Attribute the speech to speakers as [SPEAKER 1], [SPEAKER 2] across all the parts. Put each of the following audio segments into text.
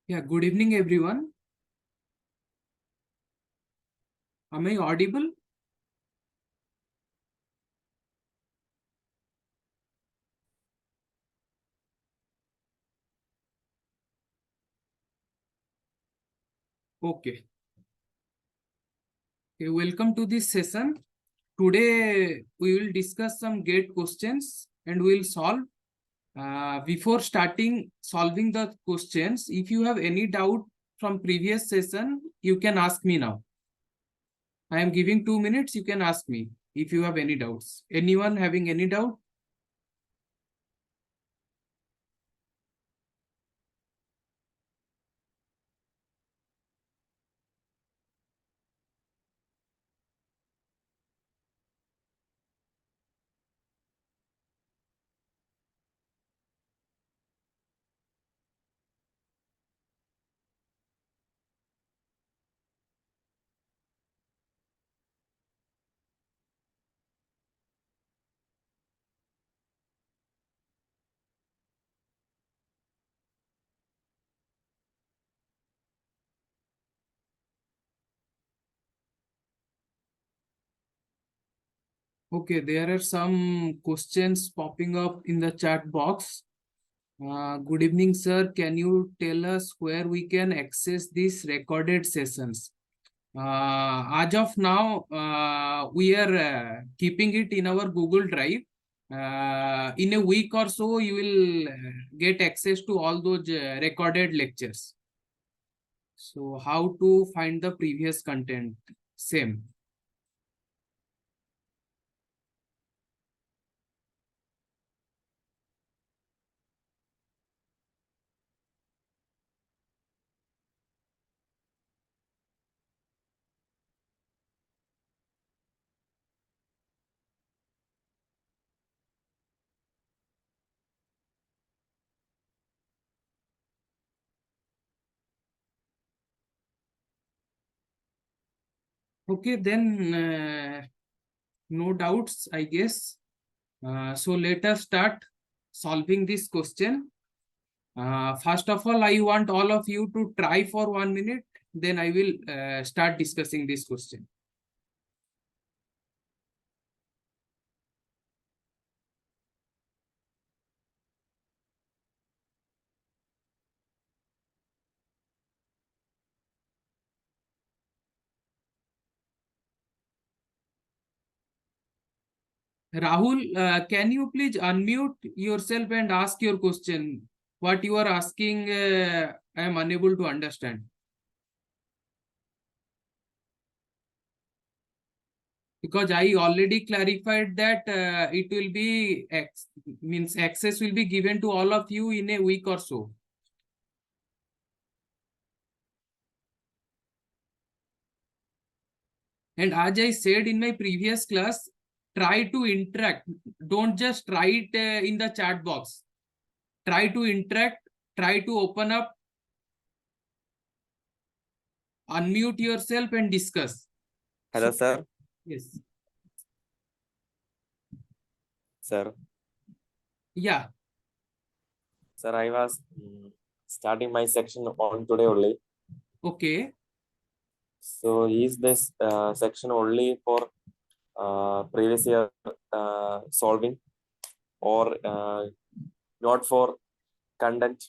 [SPEAKER 1] Yeah, good evening, everyone. Am I audible? Okay. Okay, welcome to this session. Today, we will discuss some gate questions and we will solve. Before starting solving the questions, if you have any doubt from previous session, you can ask me now. I am giving 2 minutes. You can ask me if you have any doubts. Anyone having any doubt? Okay, there are some questions popping up in the chat box. Good evening, sir. Can you tell us where we can access these recorded sessions? As of now, we are keeping it in our Google Drive. In a week or so, you will get access to all those recorded lectures. So, how to find the previous content? Same. Okay, then no doubts, I guess. So let us start solving this question. First of all, I want all of you to try for 1 minute. Then I will start discussing this question. Rahul, can you please unmute yourself and ask your question? What you are asking, I am unable to understand. Because I already clarified that it will be means access will be given to all of you in a week or so. And as I said in my previous class, try to interact. Don't just write in the chat box. Try to interact, try to open up, unmute yourself and discuss.
[SPEAKER 2] Hello,
[SPEAKER 1] So,
[SPEAKER 2] sir.
[SPEAKER 1] yes.
[SPEAKER 2] Sir.
[SPEAKER 1] Yeah.
[SPEAKER 2] Sir, I was starting my section on today only.
[SPEAKER 1] Okay.
[SPEAKER 2] So, is this section only for previous year solving or not for content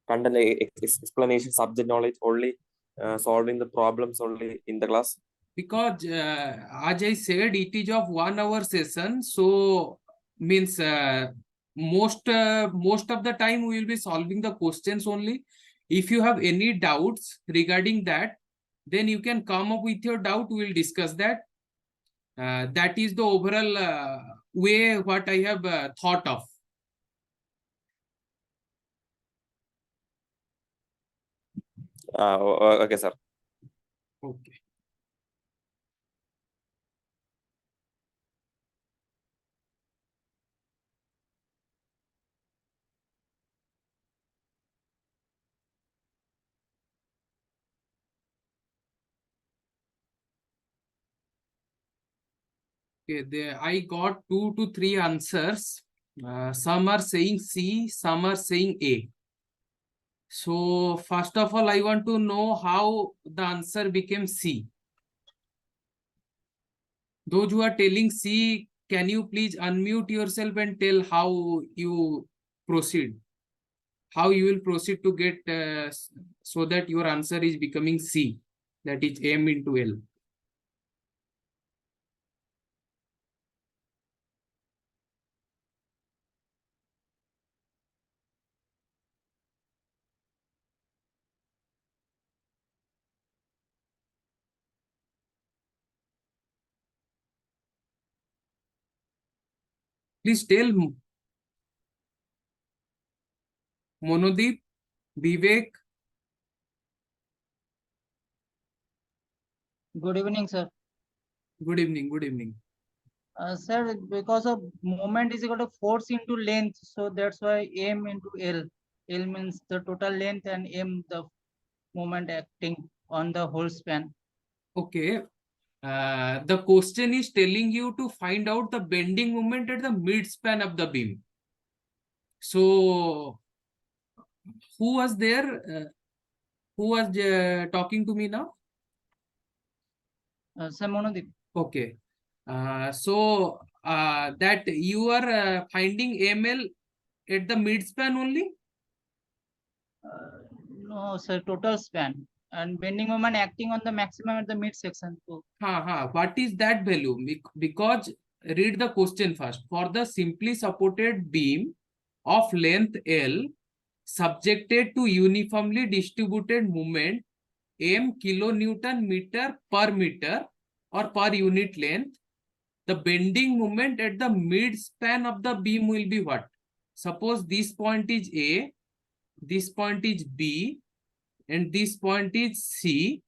[SPEAKER 2] explanation, subject knowledge, only solving the problems only in the class?
[SPEAKER 1] Because as I said, it is of 1 hour session. So means most of the time we will be solving the questions only. If you have any doubts regarding that, then you can come up with your doubt. We will discuss that. That is the overall way what I have thought of.
[SPEAKER 2] Okay, sir.
[SPEAKER 1] Okay. Okay, I got 2 to 3 answers. Some are saying C, some are saying A. So first of all, I want to know how the answer became C. Those who are telling C, can you please unmute yourself and tell how you proceed? How you will proceed to get so that your answer is becoming C, that is M into L. Please tell Monodeep, Vivek.
[SPEAKER 3] Good evening, sir.
[SPEAKER 1] Good evening. Good evening.
[SPEAKER 3] Sir, because of moment is equal to force into length, so that's why M into L. L means the total length and M the moment acting on the whole span.
[SPEAKER 1] Okay. The question is telling you to find out the bending moment at the mid span of the beam. So, who was there? Who was talking to me now?
[SPEAKER 3] Sir, Monodeep.
[SPEAKER 1] Okay. So, that you are finding ML at the mid span only?
[SPEAKER 3] No, sir, total span. And bending moment acting on the maximum at the midsection. So,
[SPEAKER 1] What is that value? Because read the question first. For the simply supported beam of length L subjected to uniformly distributed moment m kilonewton meter per meter or per unit length, the bending moment at the mid span of the beam will be what? Suppose this point is A, this point is B, and this point is C.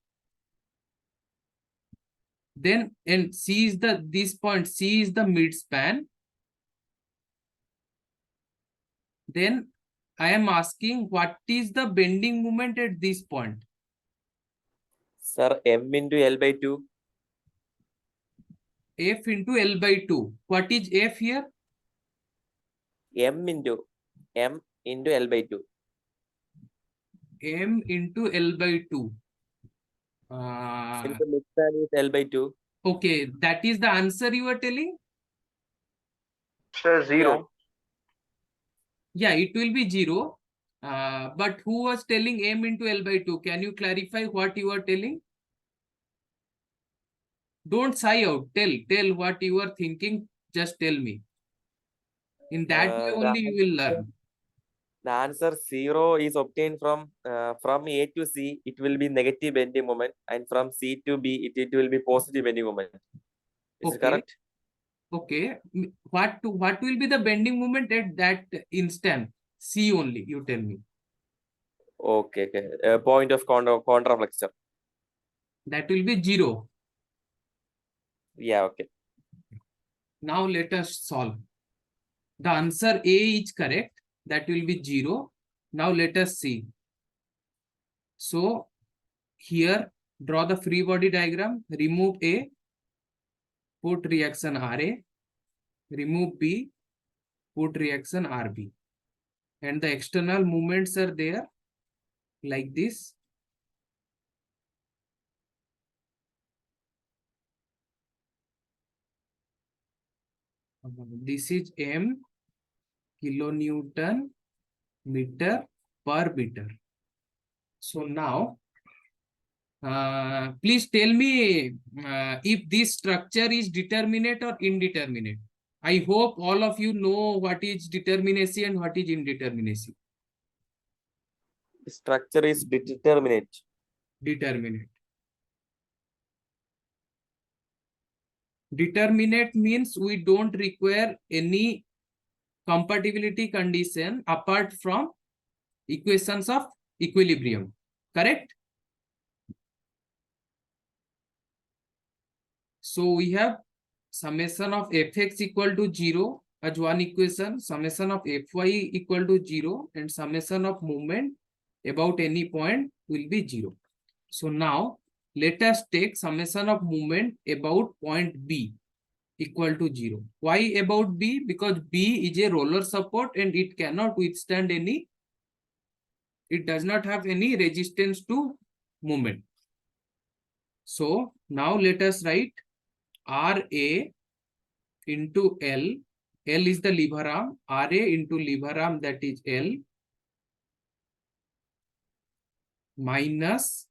[SPEAKER 1] Then and C is the this point C is the mid span. Then I am asking what is the bending moment at this point?
[SPEAKER 2] Sir, M into L by 2.
[SPEAKER 1] F into L by 2. What is F here?
[SPEAKER 2] M into L by 2.
[SPEAKER 1] M into L by 2.
[SPEAKER 2] Since the midspan is L by 2.
[SPEAKER 1] Okay, that is the answer you are telling?
[SPEAKER 4] Sir, 0.
[SPEAKER 1] Yeah, it will be 0. But who was telling M into L by 2? Can you clarify what you are telling? Don't sigh out. Tell what you are thinking. Just tell me. In that way only you will learn.
[SPEAKER 2] The answer 0 is obtained from A to C. It will be negative bending moment, and from C to B, it will be positive bending moment. Is it
[SPEAKER 1] Okay.
[SPEAKER 2] correct?
[SPEAKER 1] Okay. What will be the bending moment at that instant? C only. You tell me.
[SPEAKER 2] Okay. Point of contraflexure.
[SPEAKER 1] That will be 0.
[SPEAKER 2] Yeah. Okay.
[SPEAKER 1] Now let us solve. The answer A is correct. That will be 0. Now let us see. So here draw the free body diagram. Remove A. Put reaction RA. Remove B. Put reaction RB. And the external movements are there like this. This is M kilonewton meter per meter. So now, please tell me if this structure is determinate or indeterminate. I hope all of you know what is determinacy and what is indeterminacy.
[SPEAKER 2] Structure is determinate.
[SPEAKER 1] Determinate. Determinate means we don't require any compatibility condition apart from equations of equilibrium. Correct? So we have summation of fx equal to 0 as one equation, summation of fy equal to 0, and summation of movement about any point will be 0. So now let us take summation of movement about point B equal to 0. Why about B? Because B is a roller support and it cannot withstand any It does not have any resistance to movement. So now let us write RA into L. L is the lever arm. RA into lever arm, that is L, minus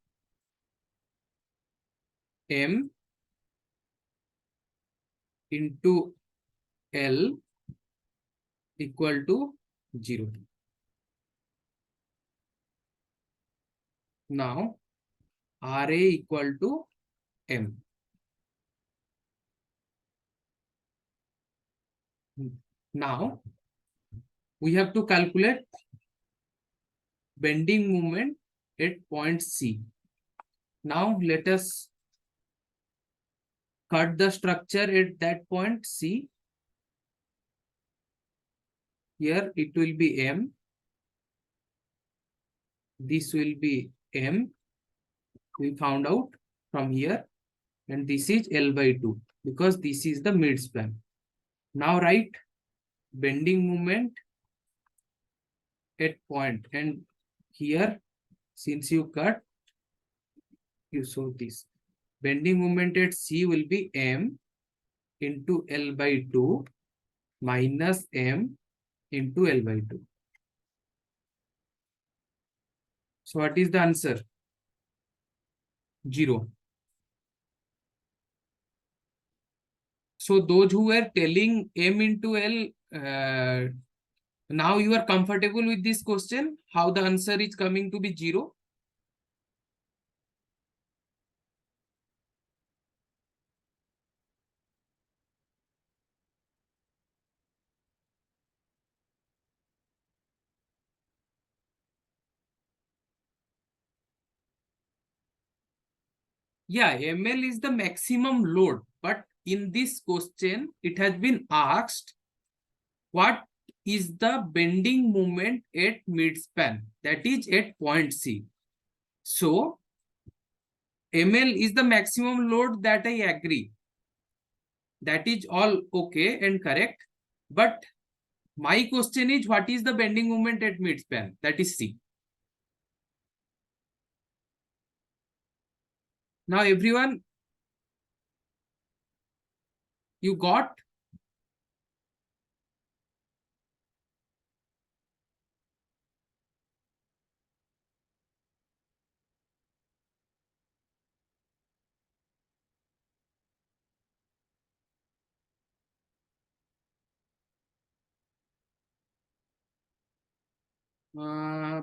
[SPEAKER 1] M into L equal to 0. Now RA equal to M. Now we have to calculate bending moment at point C. Now let us cut the structure at that point C. Here it will be M. This will be M. We found out from here. And this is L by 2 because this is the mid span. Now write bending moment at point, and here since you cut, you show this. Bending moment at C will be M into L by 2 minus M into L by 2. So what is the answer? 0. So those who were telling M into L, now you are comfortable with this question, how the answer is coming to be 0? Yeah, ML is the maximum load, but in this question, it has been asked, what is the bending moment at midspan? That is at point C. So, ML is the maximum load, that I agree. That is all okay and correct. But my question is, what is the bending moment at midspan? That is C. Now, everyone, you got?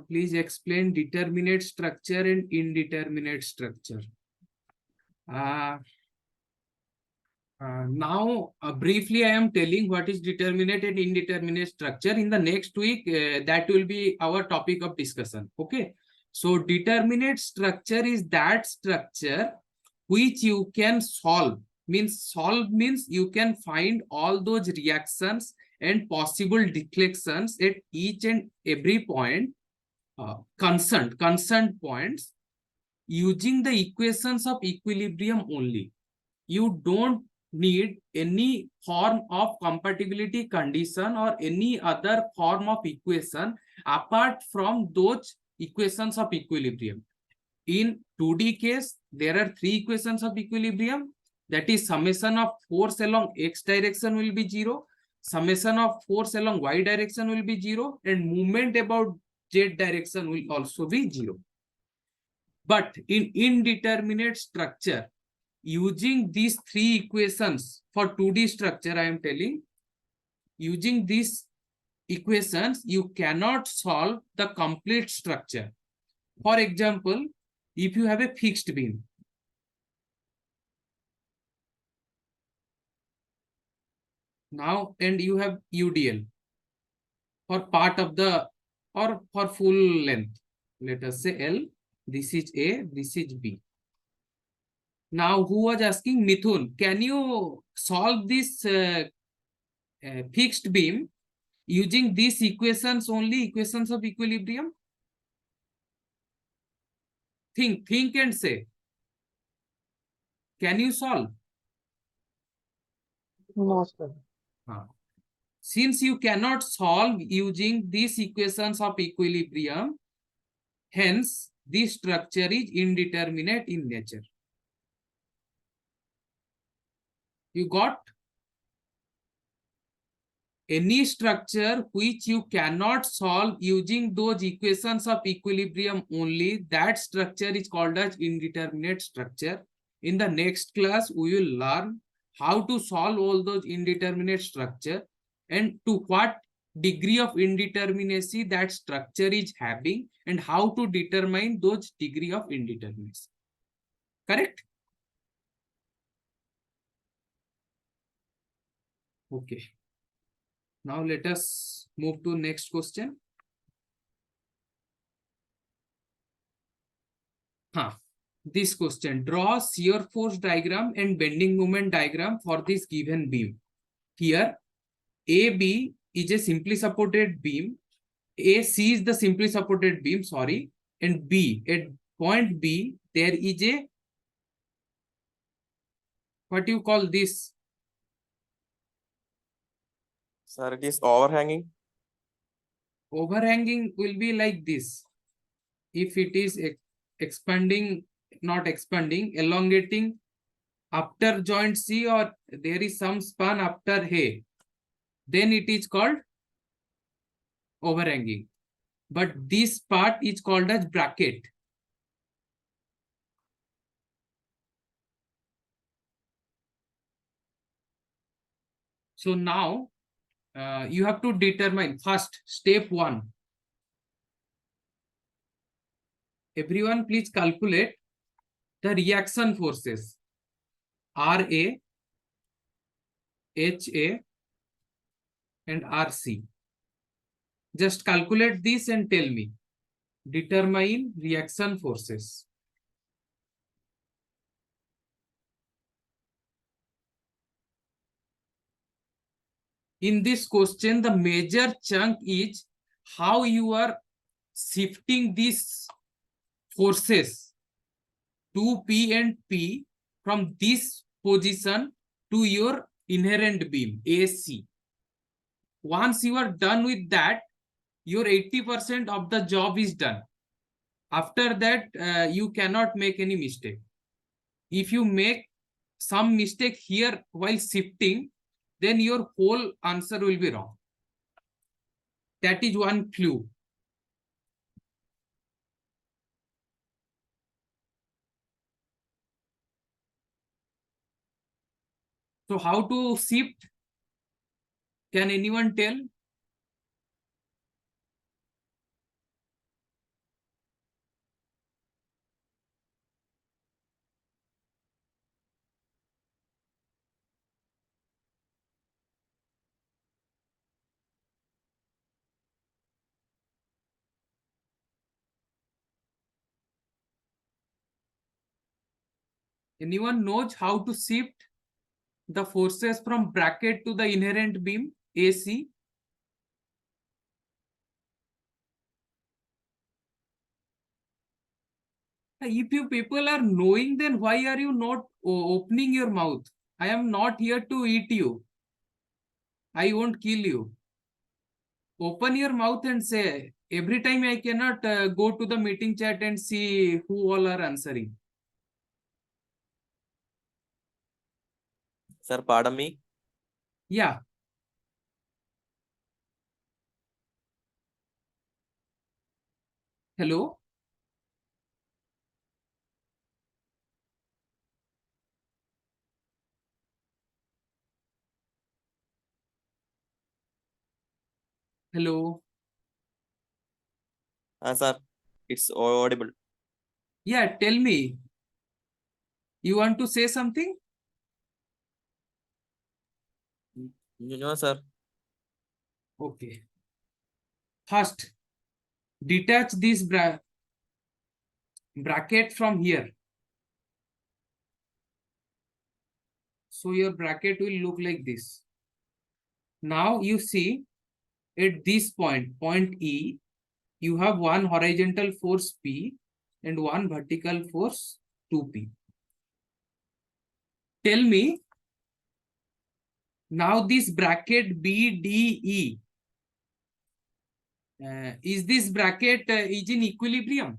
[SPEAKER 1] Please explain determinate structure and indeterminate structure. Now, briefly, I am telling what is determinate and indeterminate structure. In the next week, that will be our topic of discussion. Okay. So, determinate structure is that structure which you can solve. Solve means you can find all those reactions and possible deflections at each and every point, concerned points, using the equations of equilibrium only. You don't need any form of compatibility condition or any other form of equation apart from those equations of equilibrium. In 2D case, there are 3 equations of equilibrium. That is, summation of force along x direction will be 0, summation of force along y direction will be 0, and movement about z direction will also be 0. But in indeterminate structure, using these 3 equations for 2D structure, I am telling, using these equations, you cannot solve the complete structure. For example, if you have a fixed beam, now, and you have UDL for part of the, or for full length, let us say L, this is A, this is B. Now, who was asking? Mithun, can you solve this fixed beam using these equations only, equations of equilibrium? Think and say. Can you solve?
[SPEAKER 5] No, sir.
[SPEAKER 1] Since you cannot solve using these equations of equilibrium, Hence, this structure is indeterminate in nature. You got? Any structure which you cannot solve using those equations of equilibrium only, that structure is called as indeterminate structure. In the next class, we will learn how to solve all those indeterminate structure and to what degree of indeterminacy that structure is having and how to determine those degree of indeterminacy. Correct? Okay. Now let us move to next question. This question, draw shear force diagram and bending moment diagram for this given beam. Here, AB is a simply supported beam. AC is the simply supported beam, sorry. And B, at point B, there is a, what you call this?
[SPEAKER 2] Sir, it is overhanging.
[SPEAKER 1] Overhanging will be like this. If it is expanding, not expanding, elongating after joint C or there is some span after A, then it is called overhanging. But this part is called as bracket. So now you have to determine first step 1. Everyone please calculate the reaction forces RA, HA and RC. Just calculate this and tell me. Determine reaction forces. In this question, the major chunk is how you are shifting these forces 2P and P from this position to your inherent beam AC. Once you are done with that, your 80% of the job is done. After that, you cannot make any mistake. If you make some mistake here while shifting, then your whole answer will be wrong. That is one clue. So how to shift? Can anyone tell? Anyone knows how to shift the forces from bracket to the inherent beam AC? If you people are knowing, then why are you not opening your mouth? I am not here to eat you. I won't kill you. Open your mouth and say. Every time I cannot go to the meeting chat and see who all are answering.
[SPEAKER 2] Sir, pardon me.
[SPEAKER 1] Yeah. Hello. Hello.
[SPEAKER 2] Sir, it's audible.
[SPEAKER 1] Yeah, tell me. You want to say something?
[SPEAKER 2] No, sir.
[SPEAKER 1] Okay. First, detach this bracket from here. So your bracket will look like this. Now you see at this point, point E, you have one horizontal force P and one vertical force 2P. Tell me, now this bracket BDE, Is this bracket is in equilibrium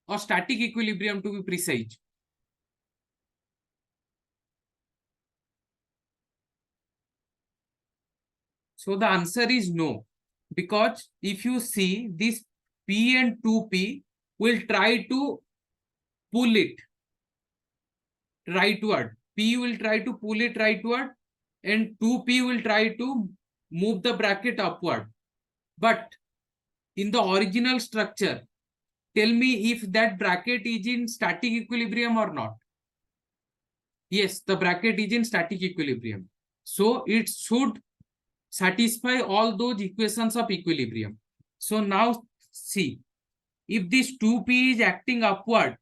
[SPEAKER 1] or static equilibrium, to be precise? So the answer is no, because if you see this P and 2P will try to pull it rightward. P will try to pull it rightward and 2P will try to move the bracket upward. But in the original structure, tell me if that bracket is in static equilibrium or not. Yes, the bracket is in static equilibrium. So it should satisfy all those equations of equilibrium. So now see, if this 2P is acting upward,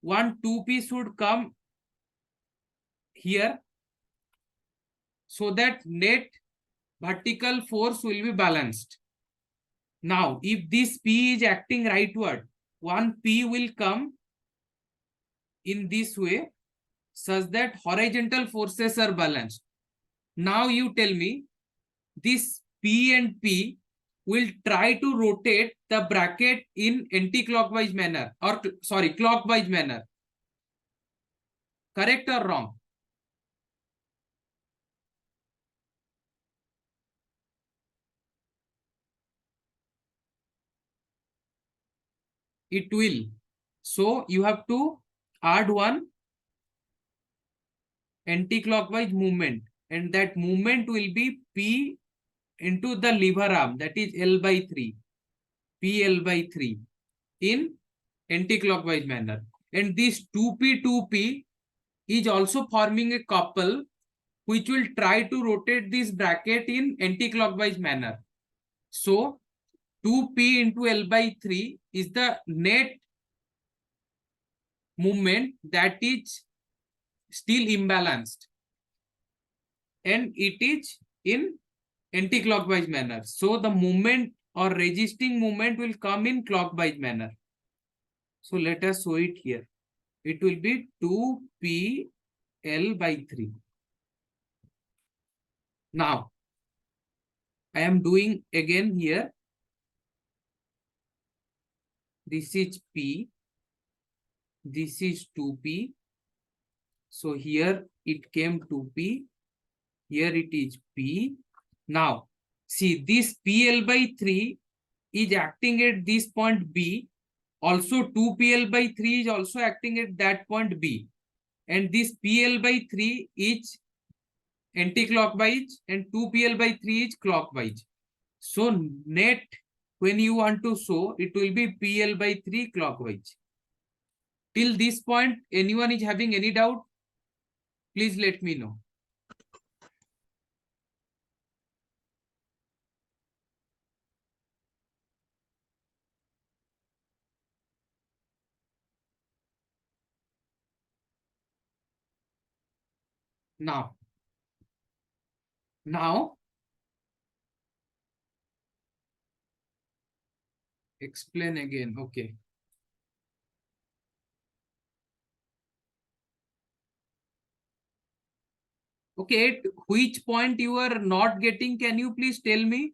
[SPEAKER 1] one 2P should come here so that net vertical force will be balanced. Now, if this P is acting rightward, one P will come in this way such that horizontal forces are balanced. Now you tell me, this P and P will try to rotate the bracket in anti-clockwise manner, or sorry, clockwise manner. Correct or wrong? It will. So you have to add one anti-clockwise movement, and that movement will be P into the lever arm, that is L by 3, PL by 3 in anti-clockwise manner. And this 2P is also forming a couple which will try to rotate this bracket in anti-clockwise manner. So 2P into L by 3 is the net movement that is still imbalanced, and it is in anti-clockwise manner. So the movement or resisting movement will come in clockwise manner. So let us show it here. It will be 2PL by 3. Now, I am doing again here. This is P. This is 2P. So here it came 2P. Here it is P. Now, see, this PL by 3 is acting at this point B. Also 2PL by 3 is also acting at that point B. And this PL by 3 is anti-clockwise and 2PL by 3 is clockwise. So net, when you want to show, it will be PL by 3 clockwise. Till this point, anyone is having any doubt? Please let me know. Now, explain again. Okay. Okay, at which point you are not getting, can you please tell me?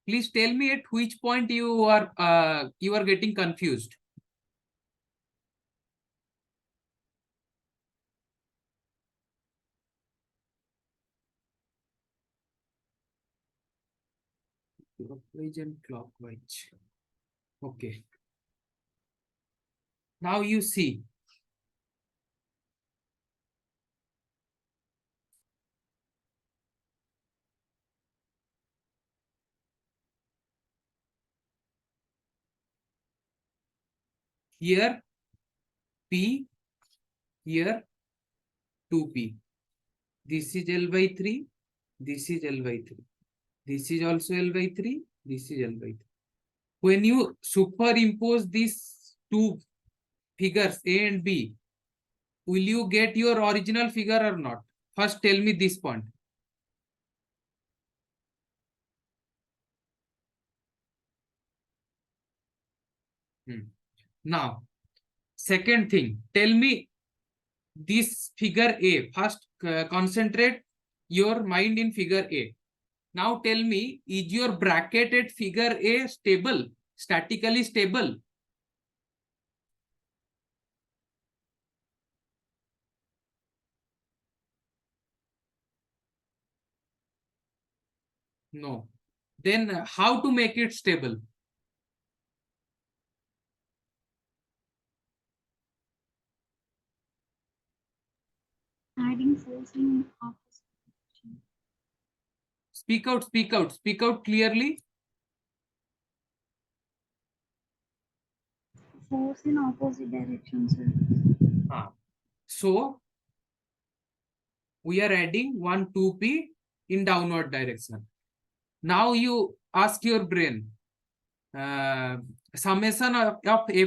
[SPEAKER 1] Please tell me at which point you are getting confused. Clockwise and clockwise. Okay. Now you see. Here P, here 2P. This is L by 3. This is L by 3. This is also L by 3. This is L by 3. When you superimpose these two figures A and B, will you get your original figure or not? First tell me this point. Now, second thing, tell me this figure A. First, concentrate your mind in figure A. Now tell me, is your bracket at figure A stable, statically stable? No. Then how to make it stable?
[SPEAKER 5] Adding force in opposite direction.
[SPEAKER 1] Speak out clearly.
[SPEAKER 5] Force in opposite direction, sir.
[SPEAKER 1] So we are adding 1 2p in downward direction. Now you ask your brain, summation of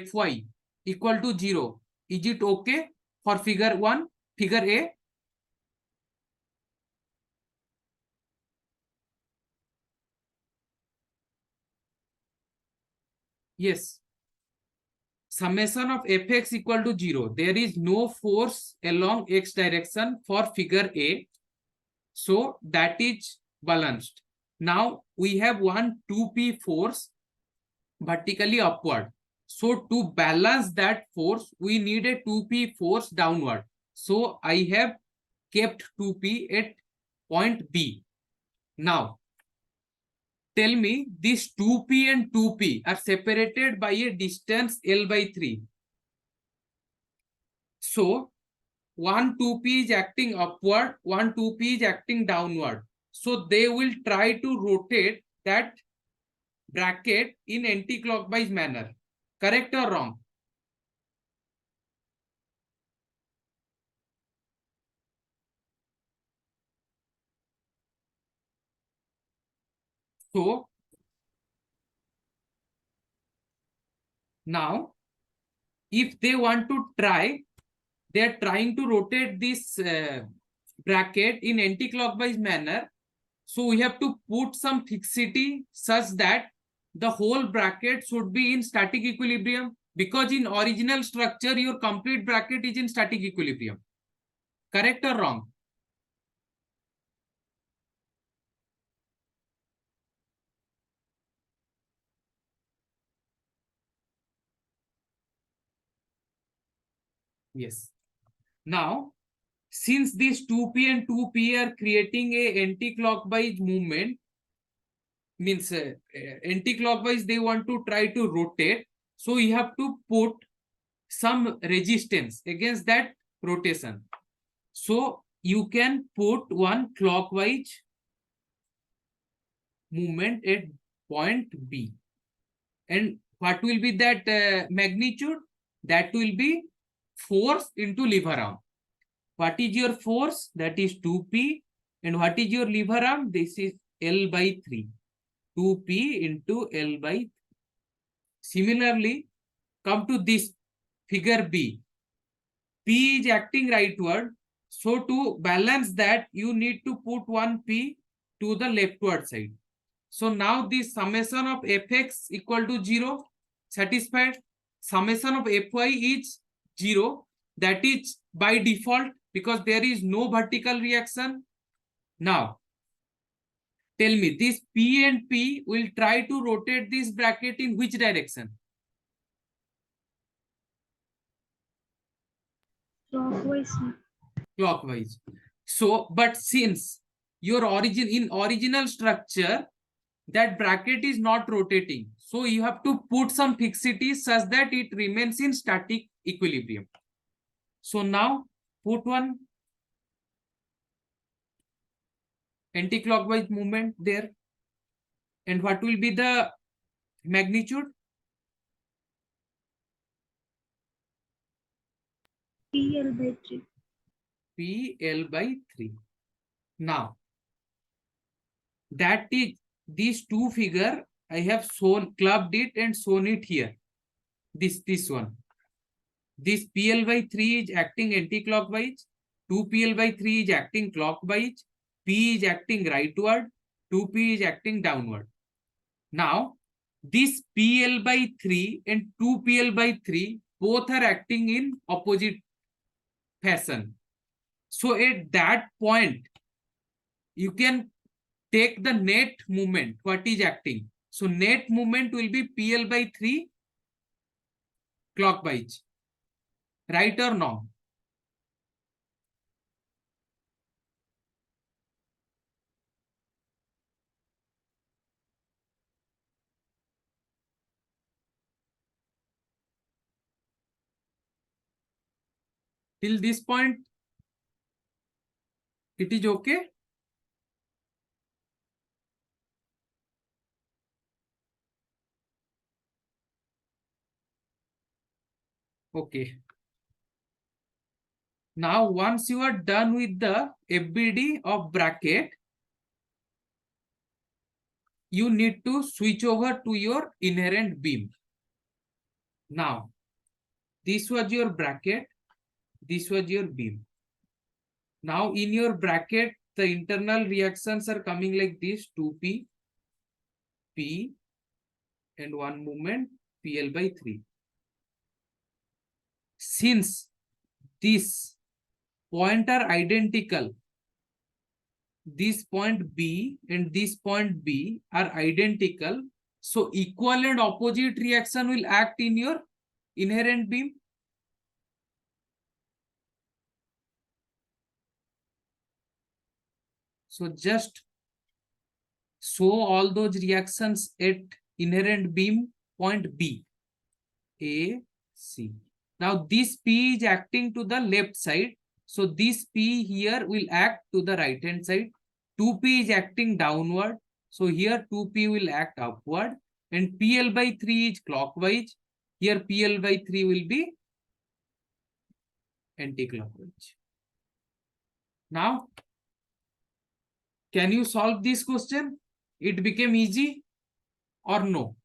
[SPEAKER 1] fy equal to 0. Is it okay for figure 1, figure A? Yes. Summation of fx equal to 0. There is no force along x direction for figure A. So that is balanced. Now we have 1 2p force vertically upward. So to balance that force, we need a 2p force downward. So I have kept 2p at point B. Now, tell me this 2p and 2p are separated by a distance L by 3. So, one 2p is acting upward, one 2p is acting downward. So, they will try to rotate that bracket in anti-clockwise manner. Correct or wrong? So, now, if they want to try, they are trying to rotate this bracket in anti-clockwise manner. So we have to put some fixity such that the whole bracket should be in static equilibrium, because in original structure, your complete bracket is in static equilibrium. Correct or wrong? Yes. Now, since these 2p and 2p are creating a anti-clockwise movement, means anti-clockwise, they want to try to rotate. So you have to put some resistance against that rotation. So you can put one clockwise movement at point B. And what will be that magnitude? That will be force into lever arm. What is your force? That is 2p. And what is your lever arm? This is L by 3. 2p into L by 3. Similarly, come to this figure B. P is acting rightward. So to balance that, you need to put one P to the leftward side. So now this summation of fx equal to 0, satisfied. Summation of fy is 0. That is by default because there is no vertical reaction. Now, tell me this P and P will try to rotate this bracket in which direction?
[SPEAKER 5] Clockwise.
[SPEAKER 1] Clockwise. So, but since your original structure, that bracket is not rotating. So you have to put some fixity such that it remains in static equilibrium. So now put one anti-clockwise movement there. And what will be the magnitude?
[SPEAKER 5] PL by 3.
[SPEAKER 1] PL by 3. Now, that is these two figure I have clubbed it and shown it here. This one. This PL by 3 is acting anti-clockwise. 2PL by 3 is acting clockwise. P is acting rightward. 2P is acting downward. Now, this PL by 3 and 2PL by 3 both are acting in opposite fashion. So at that point, you can take the net moment, what is acting. So net moment will be PL by 3 clockwise. Right or no? Till this point, it is okay? Okay. Now, once you are done with the FBD of bracket, you need to switch over to your inherent beam. Now, this was your bracket, this was your beam. Now, in your bracket, the internal reactions are coming like this: 2P, P, and one movement, PL by 3. Since these points are identical, this point B and this point B are identical, so equal and opposite reaction will act in your inherent beam. So just show all those reactions at inherent beam point B, A, C. Now this P is acting to the left side, so this P here will act to the right hand side. 2P is acting downward, so here 2P will act upward, and PL by 3 is clockwise. Here PL by 3 will be anti-clockwise. Now, can you solve this question? It became easy or no?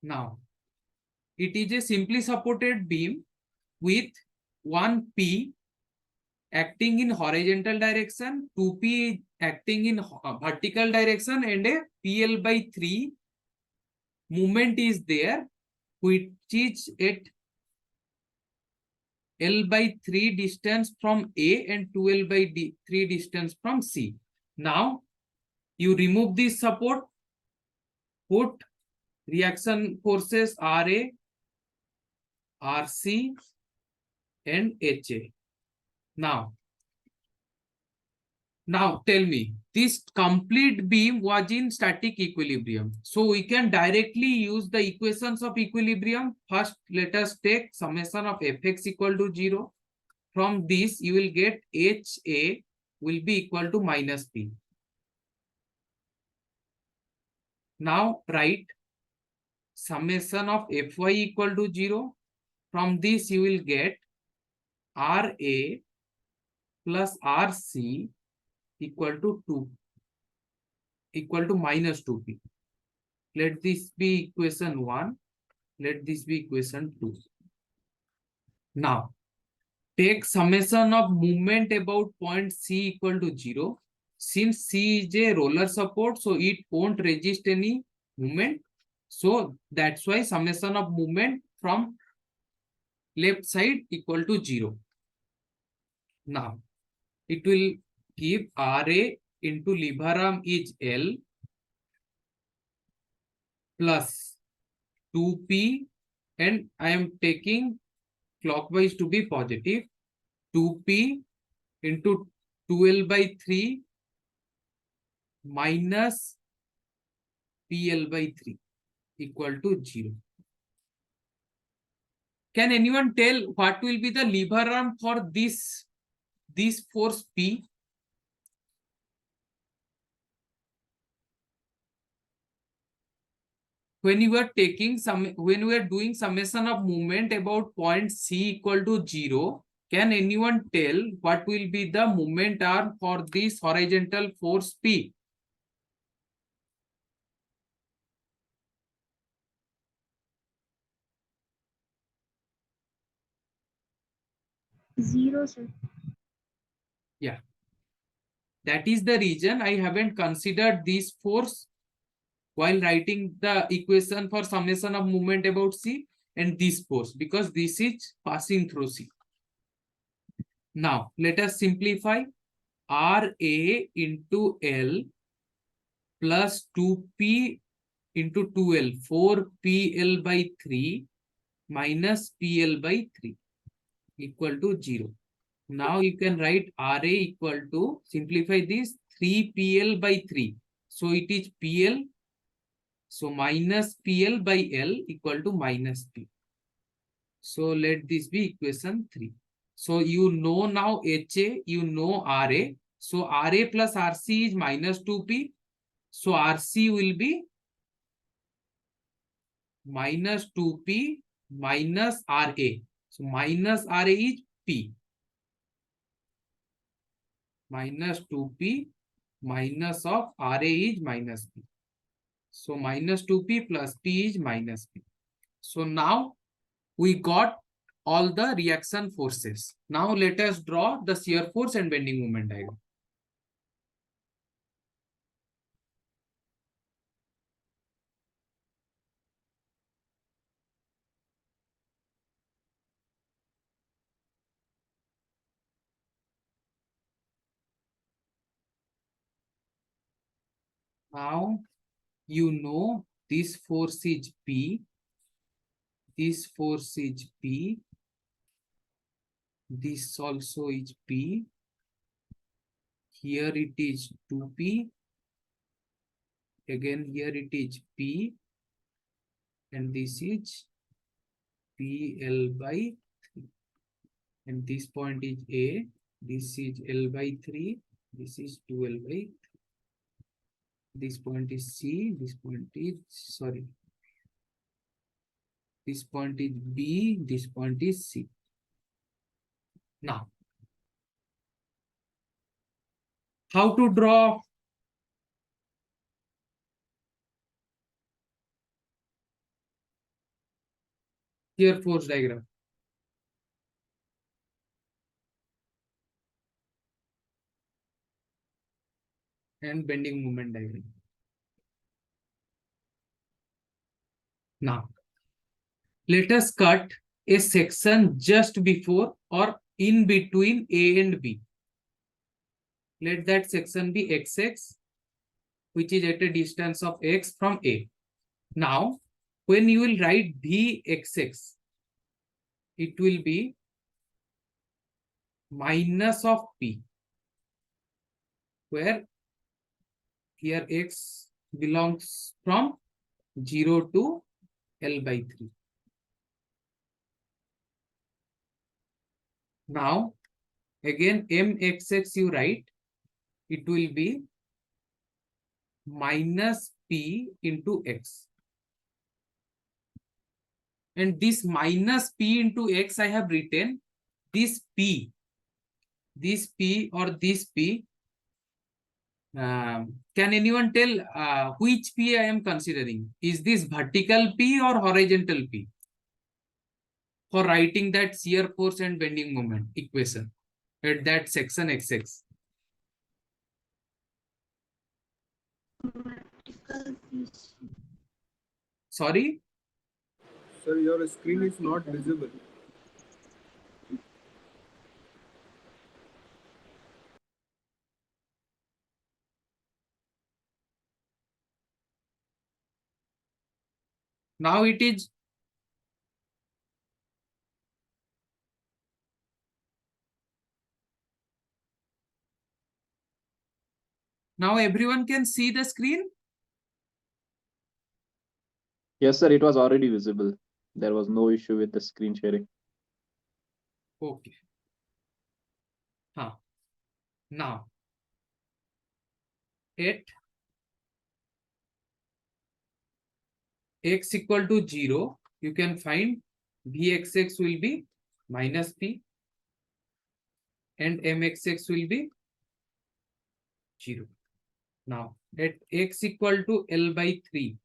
[SPEAKER 1] Now, it is a simply supported beam with one P acting in horizontal direction, 2P acting in vertical direction, and a PL by 3 movement is there, which is at L by 3 distance from A and 2L by 3 distance from C. Now, you remove this support, put reaction forces RA, RC, and HA. Now tell me, this complete beam was in static equilibrium. So we can directly use the equations of equilibrium. First, let us take summation of Fx equal to 0. From this, you will get HA will be equal to minus P. Now write summation of Fy equal to 0. From this, you will get RA plus RC equal to 2 equal to minus 2P. Let this be equation 1. Let this be equation 2. Now, take summation of movement about point C equal to 0. Since C is a roller support, so it won't resist any movement. So that's why summation of movement from left side equal to 0. Now, it will give RA into lever arm is L plus 2P, and I am taking clockwise to be positive, 2P into 2L by 3 minus PL by 3 equal to 0. Can anyone tell what will be the lever arm for this force P? When you are taking when we are doing summation of movement about point C equal to 0, Can anyone tell what will be the moment arm for this horizontal force P?
[SPEAKER 5] Zero, sir.
[SPEAKER 1] Yeah. That is the reason I haven't considered this force while writing the equation for summation of moment about C and this force, because this is passing through C. Now, let us simplify. RA into L plus 2P into 2L, 4PL by 3 minus PL by 3 equal to 0. Now you can write RA equal to, simplify this, 3PL by 3. So it is PL. So minus PL by L equal to minus P. So let this be equation 3. So you know now HA, you know RA. So RA plus RC is minus 2P. So RC will be minus 2P minus RA. So minus RA is P. Minus 2P minus of RA is minus P. So minus 2P plus P is minus P. So now we got all the reaction forces. Now let us draw the shear force and bending moment diagram. Now you know this force is P, this force is P, this also is P, here it is 2P, again here it is P, and this is PL by 3, and this point is A, this is L by 3, this is 2L by 3. This point is C, this point is, sorry, this point is B, this point is C. Now, how to draw shear force diagram? And bending moment diagram. Now, let us cut a section just before or in between A and B. Let that section be XX, which is at a distance of X from A. Now, when you will write VXX, it will be minus of P, where here X belongs from 0 to L by 3. Now, again, MXX you write, it will be minus P into X. And this minus P into X I have written, this P or this P. Can anyone tell which P I am considering? Is this vertical P or horizontal P? For writing that shear force and bending moment equation at that section XX.
[SPEAKER 5] Vertical piece.
[SPEAKER 1] Sorry?
[SPEAKER 6] Sir, your screen is not visible.
[SPEAKER 1] Now it is. Now everyone can see the screen?
[SPEAKER 7] Yes, sir, it was already visible. There was no issue with the screen sharing.
[SPEAKER 1] Okay. Now, at X equal to 0, you can find Vxx will be minus P. and mxx will be 0. Now at x equal to L by 3,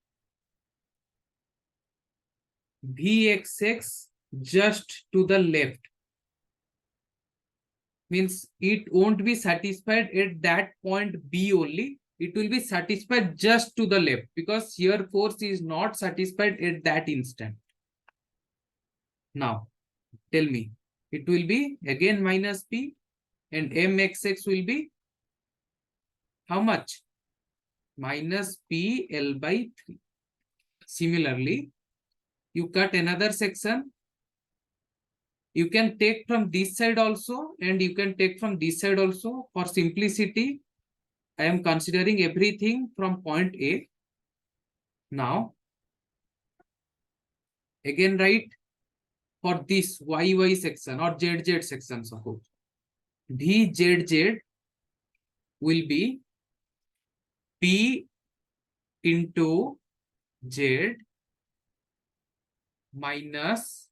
[SPEAKER 1] Vxx just to the left means it won't be satisfied at that point B only. It will be satisfied just to the left because here force is not satisfied at that instant. Now tell me, it will be again minus P and mxx will be how much? Minus P L by 3. Similarly, you cut another section. You can take from this side also and you can take from this side also. For simplicity, I am considering everything from point A. Now, again write for this YY section or ZZ section, suppose. VZZ will be P into Z minus,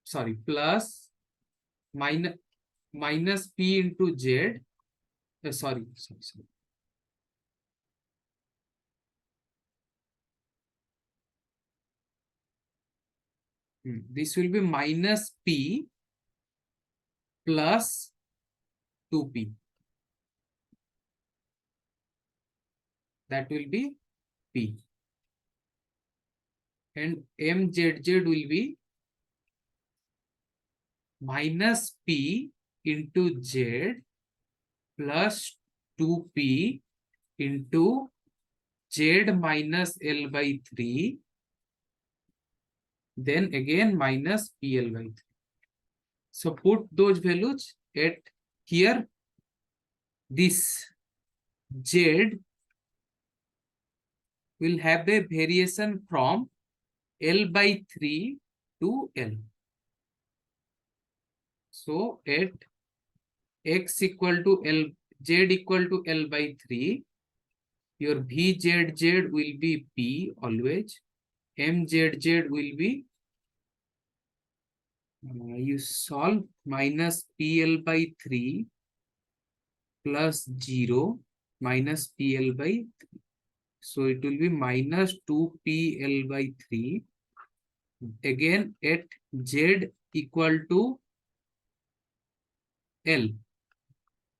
[SPEAKER 1] sorry, plus minus P into Z. Sorry. This will be minus P plus 2P. That will be P. And MZZ will be minus P into Z plus 2P into Z minus L by 3. Then again minus PL by 3. So put those values at here. This Z will have a variation from L by 3 to L. So at x equal to L, Z equal to L by 3, your VZZ will be P always. MZZ will be, you solve minus PL by 3 plus 0 minus PL by 3. So it will be minus 2PL by 3. Again at Z equal to L,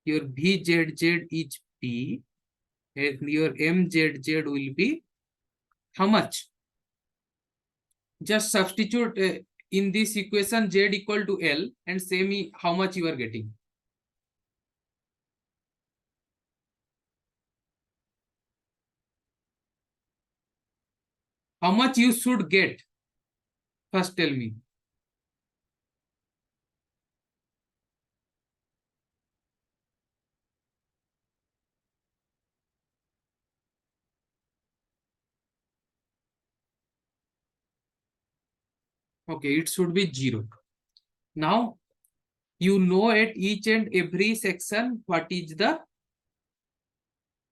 [SPEAKER 1] your VZZ is P and your MZZ will be how much? Just substitute in this equation Z equal to L and say me how much you are getting. How much you should get? First tell me. Okay, it should be 0. Now, you know at each and every section what is the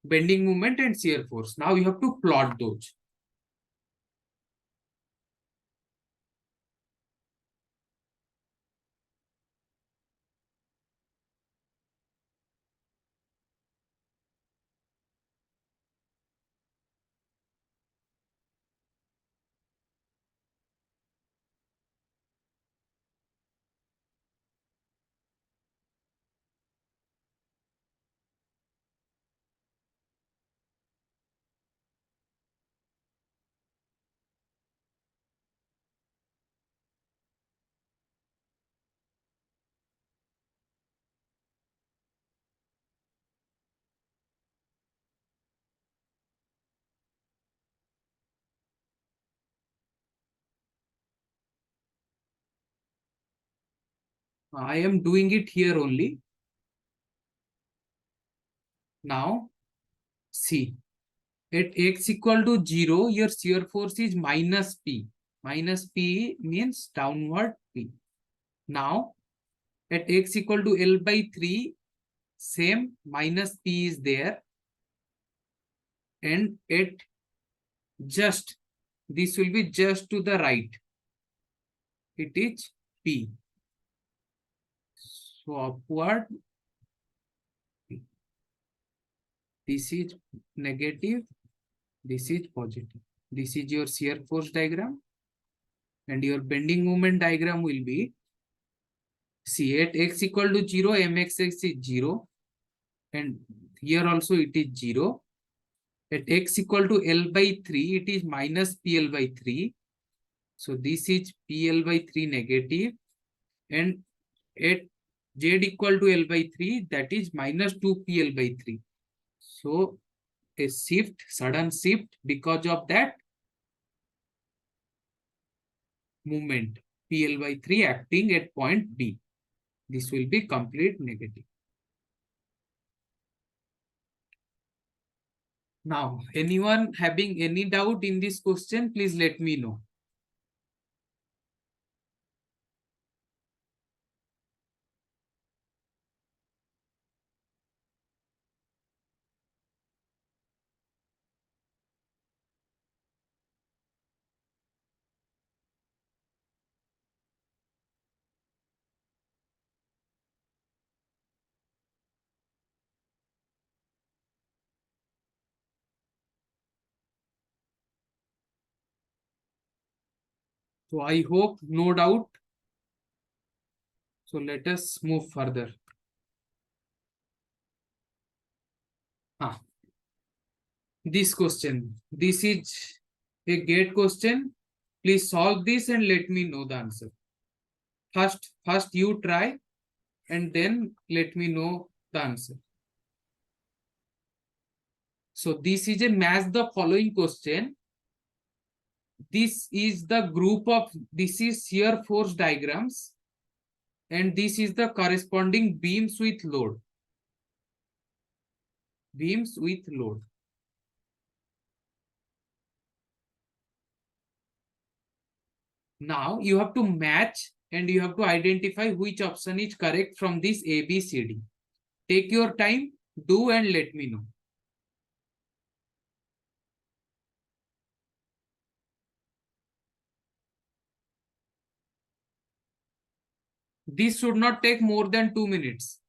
[SPEAKER 1] bending moment and shear force. Now you have to plot those. I am doing it here only. Now, see, at x equal to 0, your shear force is minus P. Minus P means downward P. Now, at x equal to L by 3, same minus P is there. And at just, this will be just to the right. It is P. So upward, this is negative, this is positive. This is your shear force diagram, and your bending moment diagram will be, see, at x equal to 0, mxx is 0, and here also it is 0. At x equal to L by 3, it is minus PL by 3. So this is PL by 3 negative, and at Z equal to L by 3, that is minus 2 PL by 3. So a shift, sudden shift because of that movement, PL by 3 acting at point B. This will be complete negative. Now, anyone having any doubt in this question, please let me know. So I hope no doubt. So let us move further. This question, this is a gate question. Please solve this and let me know the answer. First you try and then let me know the answer. So this is a match the following question. This is the group of, this is shear force diagrams, and this is the corresponding beams with load. Beams with load. Now you have to match and you have to identify which option is correct from this A, B, C, D. Take your time, do and let me know. This should not take more than 2 minutes.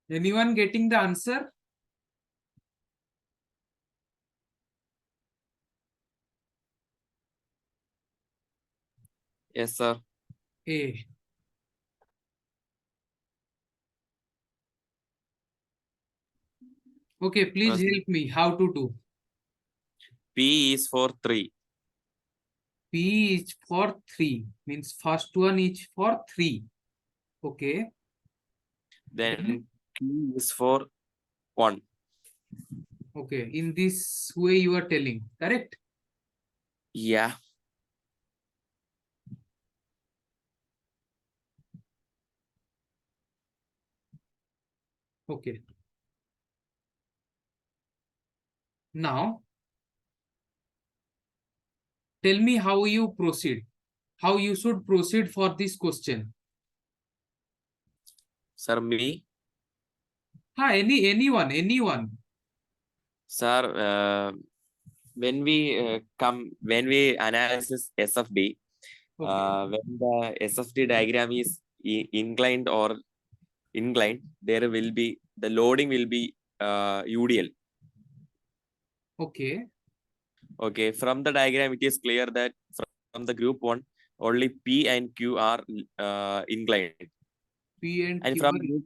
[SPEAKER 1] Anyone getting the answer?
[SPEAKER 2] Yes, sir.
[SPEAKER 1] A. Okay, please
[SPEAKER 2] Yes.
[SPEAKER 1] help me how to do.
[SPEAKER 2] P is for 3.
[SPEAKER 1] P is for 3, means first one is for 3. Okay.
[SPEAKER 2] Then Q is for 1.
[SPEAKER 1] Okay, in this way you are telling, correct?
[SPEAKER 2] Yeah.
[SPEAKER 1] Okay. Now, tell me how you proceed. How you should proceed for this question.
[SPEAKER 2] Sir, me.
[SPEAKER 1] Anyone.
[SPEAKER 2] Sir, when we analyze SFD,
[SPEAKER 1] Okay.
[SPEAKER 2] when the SFD diagram is inclined or inclined, there will be the loading will be UDL.
[SPEAKER 1] Okay.
[SPEAKER 2] Okay, from the diagram, it is clear that from the group 1, only P and Q are inclined.
[SPEAKER 1] P and
[SPEAKER 2] And
[SPEAKER 1] Q
[SPEAKER 2] from
[SPEAKER 1] are,
[SPEAKER 2] group